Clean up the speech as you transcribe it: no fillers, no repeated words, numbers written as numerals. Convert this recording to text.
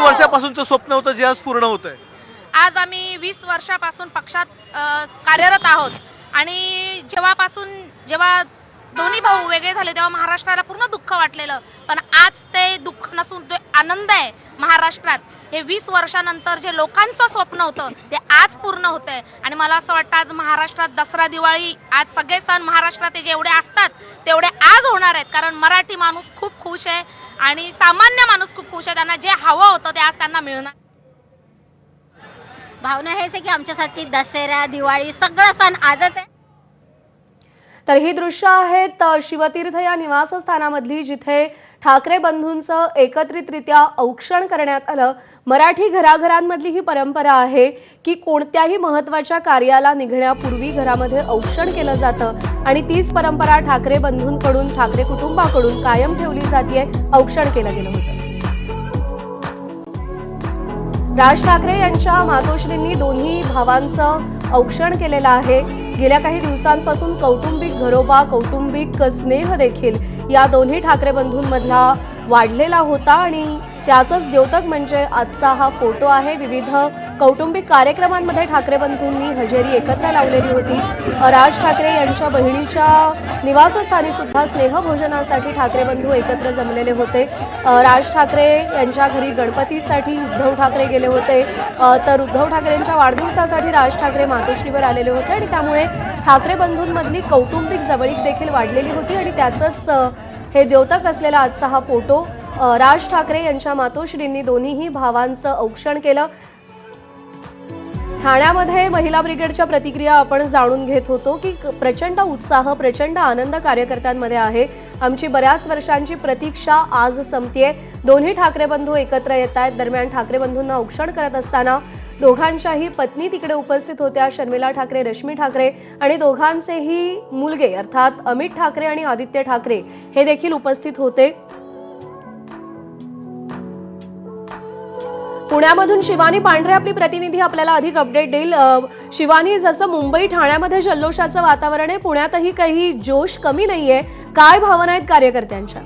वर्षापासूनचं स्वप्न होतं जे आज पूर्ण होतंय? आज आम्ही 20 वर्षापासून पक्षात कार्यरत आहोत आणि जेव्हा दोन्ही भाऊ वेगळे झाले तेव्हा महाराष्ट्राला पूर्ण दुःख वाटलेलं, पण आज ते दुःख नसून तो आनंद आहे महाराष्ट्रात. हे 20 वर्षानंतर जे लोकांचं स्वप्न होतं ते आज पूर्ण होतंय आणि मला असं वाटतं आज महाराष्ट्रात दसरा, दिवाळी, आज सगळे सण महाराष्ट्रात जेवढे असतात तेवढे आज होणार आहेत, कारण मराठी माणूस खूप खुश आहे आणि सामान्य माणूस खूप खुश आहे. त्यांना जे हवं होतं ते आज त्यांना मिळणार. भावना हेच आहे की आमच्यासाठी दसरा, दिवाळी सगळं सण आजच आहे. तर ही दृश्य आहेत शिवतीर्थ या निवासस्थानामधली, जिथे ठाकरे बंधूंचं एकत्रितरित्या औक्षण करण्यात आलं. मराठी घराघरांमधली ही परंपरा आहे की कोणत्याही महत्त्वाच्या कार्याला निघण्यापूर्वी घरामध्ये औक्षण केलं जातं आणि तीच परंपरा ठाकरे बंधूंकडून, ठाकरे कुटुंबाकडून कायम ठेवली जाते. औक्षण केलं गेलं होतं. राज ठाकरे यांच्या मातोश्रींनी दोन्ही भावांचं औक्षण केलेलं आहे. गेल्या काही दिवसांपासून कौटुंबिक घरोबा, कौटुंबिक स्नेह देखील या दोन्ही ठाकरे बंधूंमधला वाढलेला होता आणि त्याचंच द्योतक म्हणजे आजचा हा फोटो आहे. विविध कौटुंबिक कार्यक्रमांमध्ये ठाकरे बंधूंनी हजेरी एकत्र लावलेली होती. राज ठाकरे यांच्या बहिणीच्या निवासस्थानी सुद्धा स्नेहभोजनासाठी ठाकरे बंधू एकत्र जमलेले होते. राज ठाकरे यांच्या घरी गणपतीसाठी उद्धव ठाकरे गेले होते, तर उद्धव ठाकरेंच्या वाढदिवसासाठी राज ठाकरे मातोश्रीवर आलेले होते आणि त्यामुळे ठाकरे बंधूंमधली कौटुंबिक जवळीक देखील वाढलेली होती आणि त्याचंच हे द्योतक असलेला आजचा हा फोटो. राज ठाकरे यांच्या मातोश्रींनी दोन्हीही भावांचं औक्षण केलं. ठाण्यामध्ये महिला ब्रिगेडच्या प्रतिक्रिया आपण जाणून घेत होतो की प्रचंड उत्साह, प्रचंड आनंद कार्यकर्त्यांमध्ये आहे. आमची बऱ्याच वर्षांची प्रतीक्षा आज संपतेय. दोन्ही ठाकरे बंधू एकत्र येत आहेत. दरम्यान ठाकरे बंधूंना औक्षण करत असताना दोघांच्याही पत्नी तिकडे उपस्थित होत्या, शर्मिला ठाकरे, रश्मी ठाकरे, आणि दोघांचेही मुलगे अर्थात अमित ठाकरे आणि आदित्य ठाकरे हे देखील उपस्थित होते. पुण्यामधून शिवानी पांढरे आपली प्रतिनिधी आपल्याला अधिक अपडेट देईल. शिवानी, जसं मुंबई ठाण्यामध्ये जल्लोषाचं वातावरण आहे, पुण्यातही काही जोश कमी नाहीये, काय भावना आहेत कार्यकर्त्यांच्या?